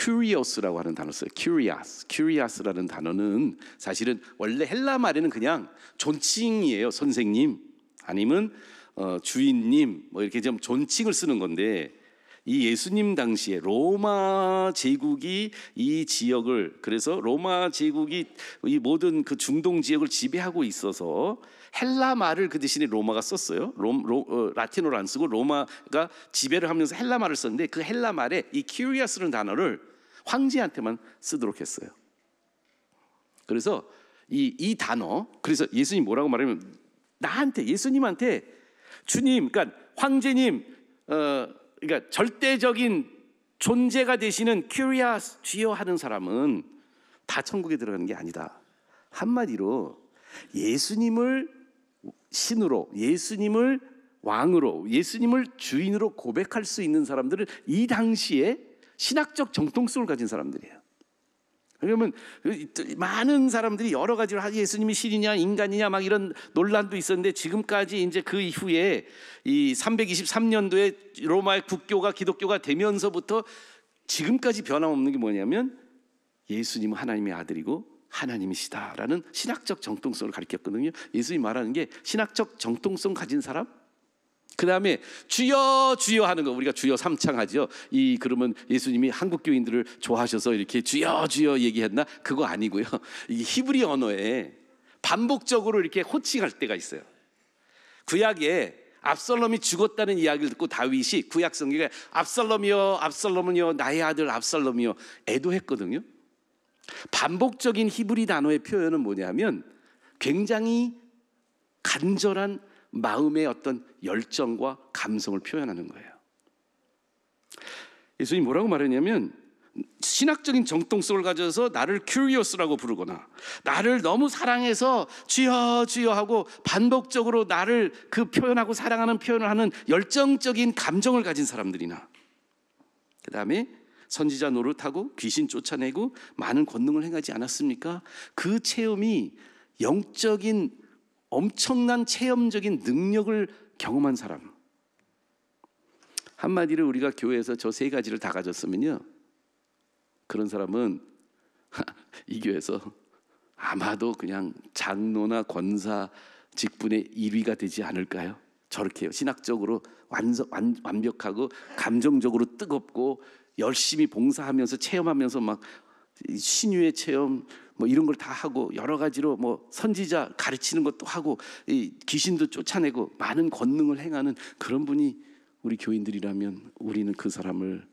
curious라고 하는 단어 써요. curious라는 단어는 사실은 원래 헬라 말에는 그냥 존칭이에요. 선생님 아니면 주인님 뭐 이렇게 좀 존칭을 쓰는 건데, 이 예수님 당시에 로마 제국이 이 지역을, 그래서 로마 제국이 이 모든 그 중동 지역을 지배하고 있어서 헬라 말을 그 대신에 로마가 썼어요. 라틴어를 안 쓰고 로마가 지배를 하면서 헬라 말을 썼는데, 그 헬라 말에 이 curious라는 단어를 황제한테만 쓰도록 했어요. 그래서 이 단어, 그래서 예수님 뭐라고 말하면, 나한테, 예수님한테 주님, 그러니까 황제님, 그러니까 절대적인 존재가 되시는 큐리아스 주여 하는 사람은 다 천국에 들어가는 게 아니다. 한마디로 예수님을 신으로, 예수님을 왕으로, 예수님을 주인으로 고백할 수 있는 사람들은 이 당시에 신학적 정통성을 가진 사람들이에요. 왜냐하면 많은 사람들이 여러 가지로 예수님이 신이냐 인간이냐 막 이런 논란도 있었는데, 지금까지 이제 그 이후에 이 323년도에 로마의 국교가 기독교가 되면서부터 지금까지 변함없는 게 뭐냐면 예수님은 하나님의 아들이고 하나님이시다라는 신학적 정통성을 가리켰거든요. 예수님이 말하는 게 신학적 정통성 가진 사람, 그 다음에 주여 주여 하는 거, 우리가 주여 삼창하죠. 그러면 예수님이 한국 교인들을 좋아하셔서 이렇게 주여 주여 얘기했나? 그거 아니고요. 이 히브리 언어에 반복적으로 이렇게 호칭할 때가 있어요. 구약에 압살롬이 죽었다는 이야기를 듣고 다윗이 구약 성경에 압살롬이여 압살롬은요 나의 아들 압살롬이여 애도했거든요. 반복적인 히브리 단어의 표현은 뭐냐면 굉장히 간절한 마음의 어떤 열정과 감성을 표현하는 거예요. 예수님이 뭐라고 말했냐면, 신학적인 정통성을 가져서 나를 curious라고 부르거나, 나를 너무 사랑해서 주여 주여 하고 반복적으로 나를 그 표현하고 사랑하는 표현을 하는 열정적인 감정을 가진 사람들이나, 그 다음에 선지자 노릇하고 귀신 쫓아내고 많은 권능을 행하지 않았습니까? 그 체험이 영적인 엄청난 체험적인 능력을 경험한 사람. 한마디로 우리가 교회에서 저 세 가지를 다 가졌으면요, 그런 사람은 이 교회에서 아마도 그냥 장로나 권사 직분의 1위가 되지 않을까요? 저렇게 신학적으로 완벽하고 감정적으로 뜨겁고 열심히 봉사하면서 체험하면서 막 신유의 체험 뭐 이런 걸 다 하고, 여러 가지로 뭐 선지자 가르치는 것도 하고 귀신도 쫓아내고 많은 권능을 행하는 그런 분이 우리 교인들이라면 우리는 그 사람을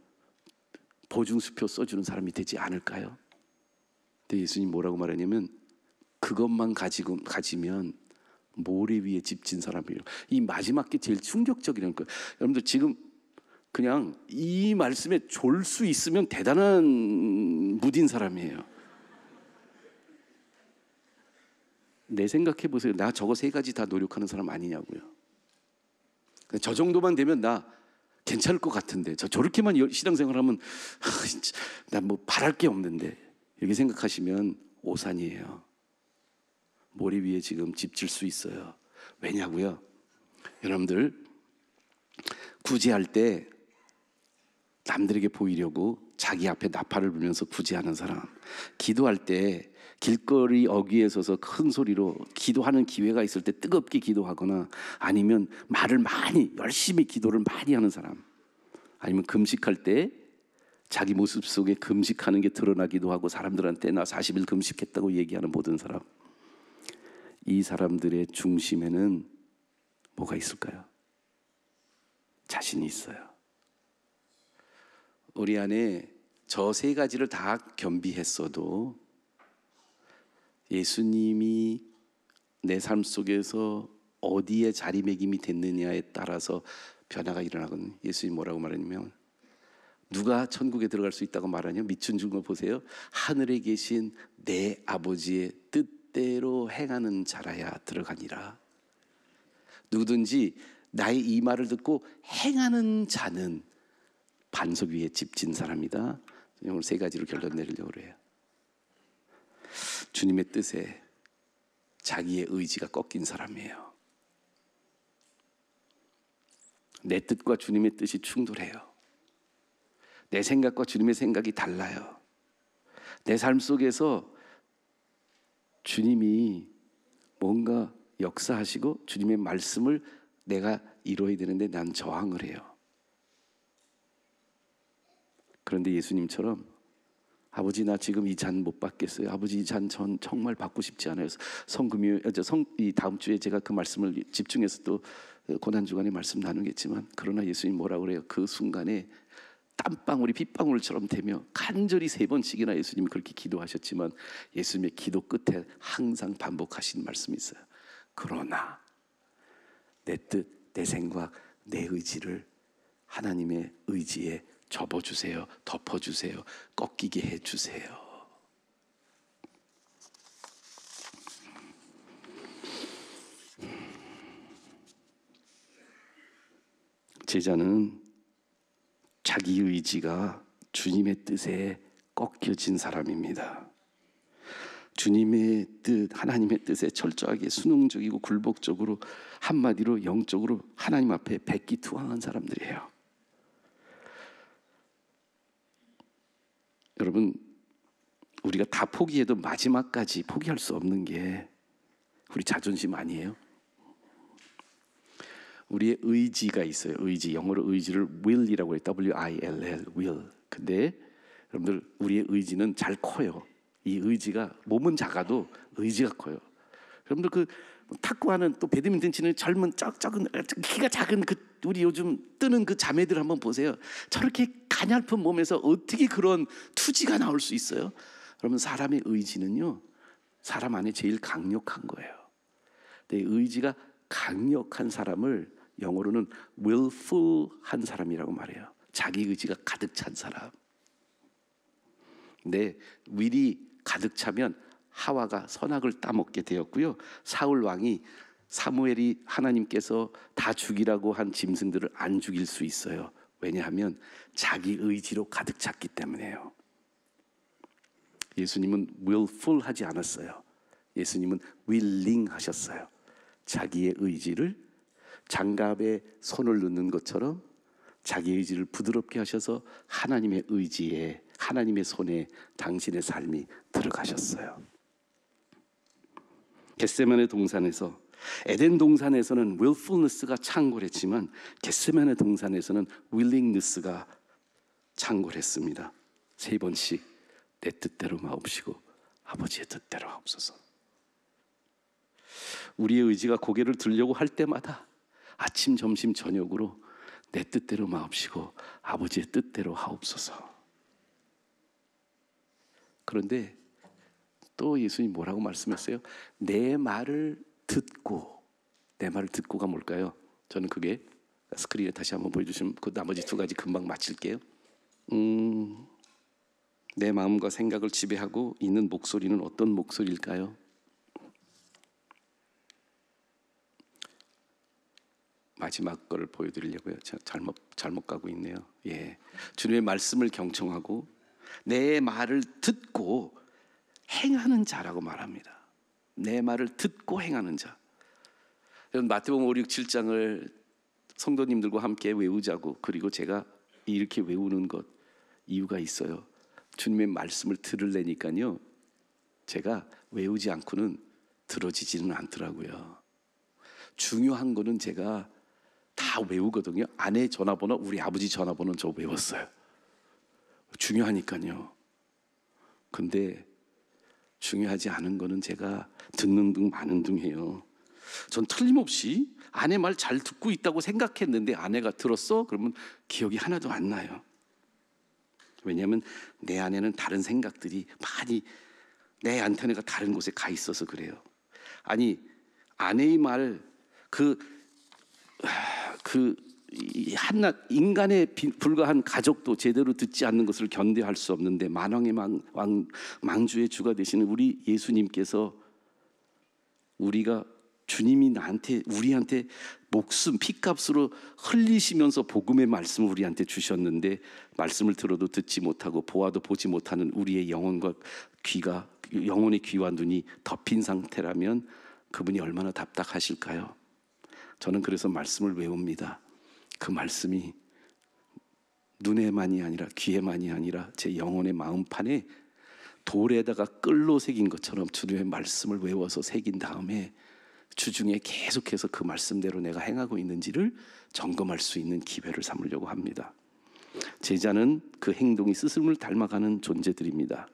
보증수표 써주는 사람이 되지 않을까요? 근데 예수님 뭐라고 말하냐면, 그것만 가지면 모래 위에 집 진 사람이에요. 이 마지막 게 제일 충격적이라는 거예요. 여러분들 지금 그냥 이 말씀에 졸 수 있으면 대단한 무딘 사람이에요. 내 생각해 보세요. 나 저거 세 가지 다 노력하는 사람 아니냐고요. 저 정도만 되면 나 괜찮을 것 같은데, 저렇게만 신앙생활하면 나 뭐 바랄 게 없는데, 이렇게 생각하시면 오산이에요. 모래 위에 지금 집 질 수 있어요. 왜냐고요? 여러분들 구제할 때 남들에게 보이려고 자기 앞에 나팔을 불면서 구제하는 사람, 기도할 때 길거리 어귀에 서서 큰 소리로 기도하는 기회가 있을 때 뜨겁게 기도하거나, 아니면 말을 많이 열심히 기도를 많이 하는 사람, 아니면 금식할 때 자기 모습 속에 금식하는 게 드러나기도 하고 사람들한테 나 40일 금식했다고 얘기하는 모든 사람, 이 사람들의 중심에는 뭐가 있을까요? 자신이 있어요. 우리 안에 저 세 가지를 다 겸비했어도 예수님이 내 삶 속에서 어디에 자리매김이 됐느냐에 따라서 변화가 일어나거든요. 예수님이 뭐라고 말하냐면, 누가 천국에 들어갈 수 있다고 말하냐? 밑줄 준 거 보세요. 하늘에 계신 내 아버지의 뜻대로 행하는 자라야 들어가니라. 누구든지 나의 이 말을 듣고 행하는 자는 반석 위에 집진 사람이다. 오늘 세 가지로 결론 내리려고 그래요. 주님의 뜻에 자기의 의지가 꺾인 사람이에요. 내 뜻과 주님의 뜻이 충돌해요. 내 생각과 주님의 생각이 달라요. 내 삶 속에서 주님이 뭔가 역사하시고 주님의 말씀을 내가 이루어야 되는데 난 저항을 해요. 그런데 예수님처럼 아버지 나 지금 이 잔 못 받겠어요. 아버지 이 잔 전 정말 받고 싶지 않아요. 이 다음 주에 제가 그 말씀을 집중해서 또 고난주간에 말씀 나누겠지만, 그러나 예수님 뭐라고 그래요? 그 순간에 땀방울이 빗방울처럼 되며 간절히 3번씩이나 예수님이 그렇게 기도하셨지만 예수님의 기도 끝에 항상 반복하신 말씀이 있어요. 그러나 내 뜻, 내 생각, 내 의지를 하나님의 의지에 접어주세요. 덮어주세요. 꺾이게 해주세요. 제자는 자기 의지가 주님의 뜻에 꺾여진 사람입니다. 주님의 뜻, 하나님의 뜻에 철저하게 순응적이고 굴복적으로, 한마디로 영적으로 하나님 앞에 백기투항한 사람들이에요. 여러분, 우리가 다 포기해도 마지막까지 포기할 수 없는 게 우리 자존심 아니에요? 우리의 의지가 있어요. 의지, 영어로 의지를 will이라고 해요. W-I-L-L, will. 근데 여러분들, 우리의 의지는 잘 커요. 이 의지가, 몸은 작아도 의지가 커요. 여러분들 그 탁구하는, 또 배드민턴 치는 젊은 작은 키가 작은 그 우리 요즘 뜨는 그 자매들 한번 보세요. 저렇게 가냘픈 몸에서 어떻게 그런 투지가 나올 수 있어요? 여러분, 사람의 의지는요, 사람 안에 제일 강력한 거예요. 내 의지가 강력한 사람을 영어로는 willful한 사람이라고 말해요. 자기 의지가 가득 찬 사람. 내 will이 가득 차면 하와가 선악을 따먹게 되었고요. 사울 왕이 사무엘이 하나님께서 다 죽이라고 한 짐승들을 안 죽일 수 있어요. 왜냐하면 자기 의지로 가득 찼기 때문에요. 예수님은 willful하지 않았어요. 예수님은 willing 하셨어요. 자기의 의지를 장갑에 손을 넣는 것처럼 자기 의지를 부드럽게 하셔서 하나님의 의지에, 하나님의 손에 당신의 삶이 들어가셨어요. 겟세마네 동산에서, 에덴 동산에서는 willfulness가 창궐했지만 겟세마네 동산에서는 willingness가 창궐했습니다. 3번씩 내 뜻대로 마옵시고 아버지의 뜻대로 하옵소서. 우리의 의지가 고개를 들려고 할 때마다 아침, 점심, 저녁으로 내 뜻대로 마옵시고 아버지의 뜻대로 하옵소서. 그런데 또 예수님 뭐라고 말씀했어요? 내 말을 듣고. 내 말을 듣고가 뭘까요? 저는 그게 스크린에 다시 한번 보여주시면 그 나머지 2가지 금방 마칠게요. 내 마음과 생각을 지배하고 있는 목소리는 어떤 목소리일까요? 마지막 거를 보여드리려고요. 잘못 가고 있네요. 예, 주님의 말씀을 경청하고 내 말을 듣고 행하는 자라고 말합니다. 내 말을 듣고 행하는 자. 여러분, 마태복음 5, 6, 7장을 성도님들과 함께 외우자고, 그리고 제가 이렇게 외우는 것 이유가 있어요. 주님의 말씀을 들으려니까요, 제가 외우지 않고는 들어지지는 않더라고요. 중요한 거는 제가 다 외우거든요. 아내 전화번호, 우리 아버지 전화번호는 저 외웠어요. 중요하니까요. 근데 중요하지 않은 거는 제가 듣는 둥 마는 둥 해요. 전 틀림없이 아내 말 잘 듣고 있다고 생각했는데 아내가 들었어? 그러면 기억이 하나도 안 나요. 왜냐하면 내 안에는 다른 생각들이 많이, 내 안테나가 다른 곳에 가 있어서 그래요. 아니, 아내의 말, 한낱 인간에 불과한 가족도 제대로 듣지 않는 것을 견뎌할 수 없는데, 만왕의 망주의 주가 되시는 우리 예수님께서, 우리가 주님이 우리한테 목숨, 피값으로 흘리시면서 복음의 말씀을 우리한테 주셨는데, 말씀을 들어도 듣지 못하고 보아도 보지 못하는 우리의 영혼의 귀와 눈이 덮인 상태라면 그분이 얼마나 답답하실까요? 저는 그래서 말씀을 외웁니다. 그 말씀이 눈에만이 아니라 귀에만이 아니라 제 영혼의 마음판에 돌에다가 끌로 새긴 것처럼 주님의 말씀을 외워서 새긴 다음에 주중에 계속해서 그 말씀대로 내가 행하고 있는지를 점검할 수 있는 기회를 삼으려고 합니다. 제자는 그 행동이 스승을 닮아가는 존재들입니다.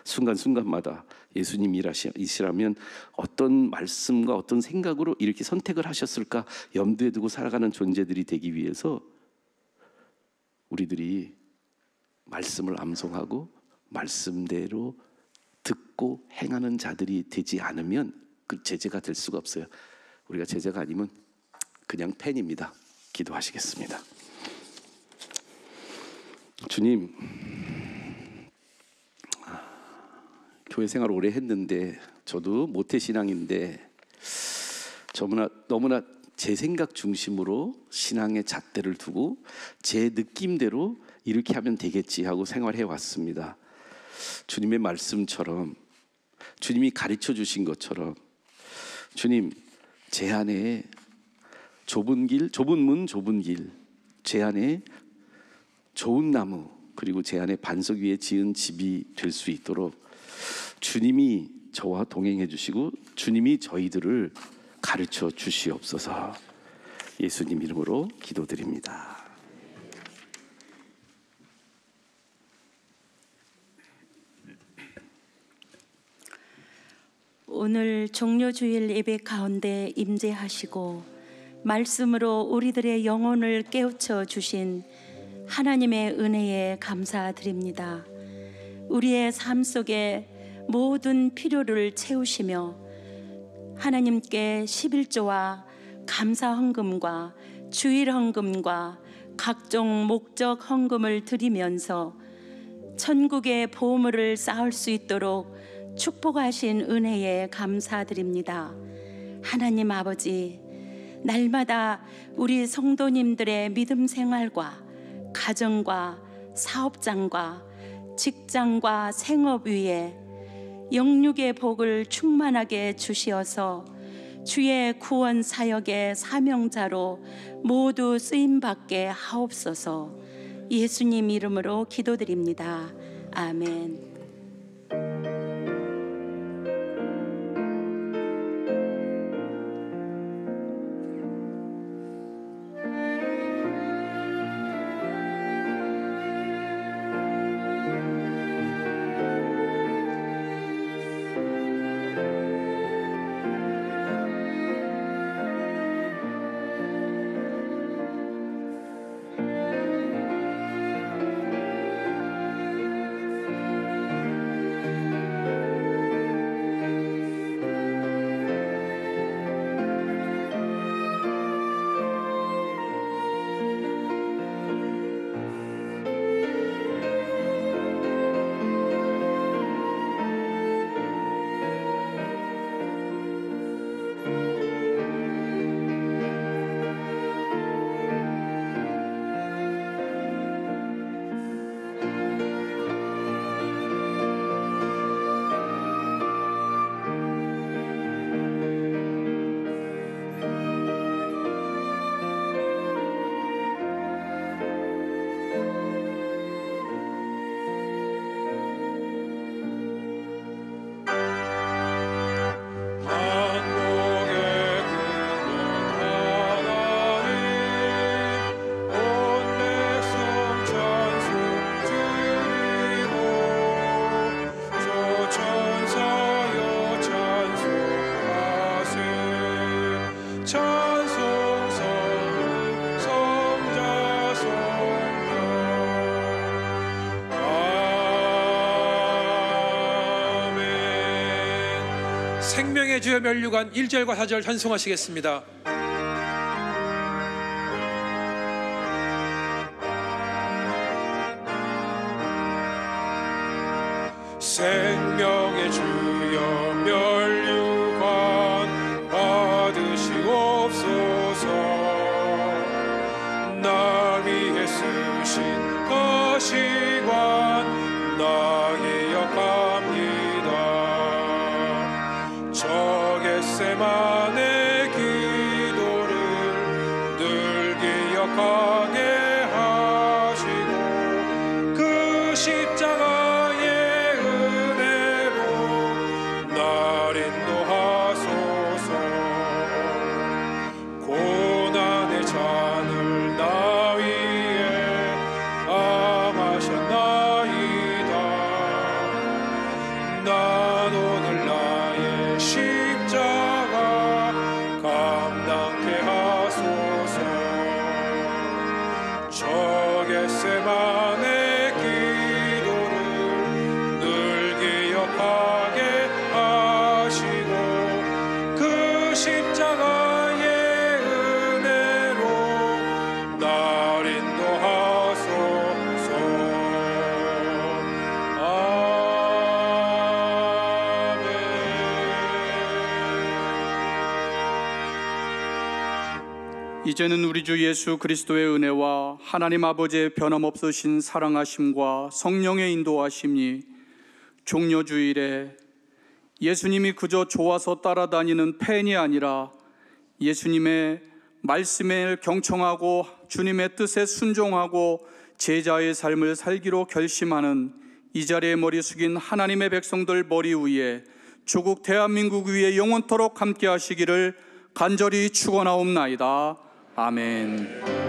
순간순간마다 예수님이시라면 어떤 말씀과 어떤 생각으로 이렇게 선택을 하셨을까 염두에 두고 살아가는 존재들이 되기 위해서 우리들이 말씀을 암송하고 말씀대로 듣고 행하는 자들이 되지 않으면 그 제자가 될 수가 없어요. 우리가 제자가 아니면 그냥 팬입니다. 기도하시겠습니다. 주님, 교회 생활 오래 했는데 저도 모태신앙인데 너무나 제 생각 중심으로 신앙의 잣대를 두고 제 느낌대로 이렇게 하면 되겠지 하고 생활해 왔습니다. 주님의 말씀처럼, 주님이 가르쳐 주신 것처럼, 주님, 제 안에 좁은 문, 좁은 길, 제 안에 좋은 나무, 그리고 제 안에 반석 위에 지은 집이 될 수 있도록 주님이 저와 동행해 주시고 주님이 저희들을 가르쳐 주시옵소서. 예수님 이름으로 기도드립니다. 오늘 종료주일 예배 가운데 임재하시고 말씀으로 우리들의 영혼을 깨우쳐 주신 하나님의 은혜에 감사드립니다. 우리의 삶 속에 모든 필요를 채우시며 하나님께 11조와 감사 헌금과 주일 헌금과 각종 목적 헌금을 드리면서 천국의 보물을 쌓을 수 있도록 축복하신 은혜에 감사드립니다. 하나님 아버지, 날마다 우리 성도님들의 믿음 생활과 가정과 사업장과 직장과 생업 위에 영육의 복을 충만하게 주시어서 주의 구원 사역의 사명자로 모두 쓰임받게 하옵소서. 예수님 이름으로 기도드립니다. 아멘. 생명의 주여 면류관 1절과 4절 찬송하시겠습니다. 생명의 주여 면류관 받으시옵소서. 나 위에 쓰신 거시관 나 기억합니다. 저 겟세마네 기도를 늘 기억하게 하시고 이제는 우리 주 예수 그리스도의 은혜와 하나님 아버지의 변함없으신 사랑하심과 성령의 인도하심이 종려주일에 예수님이 그저 좋아서 따라다니는 팬이 아니라 예수님의 말씀에 경청하고 주님의 뜻에 순종하고 제자의 삶을 살기로 결심하는 이 자리에 머리 숙인 하나님의 백성들 머리 위에 조국 대한민국 위에 영원토록 함께 하시기를 간절히 축원하옵나이다. 아멘.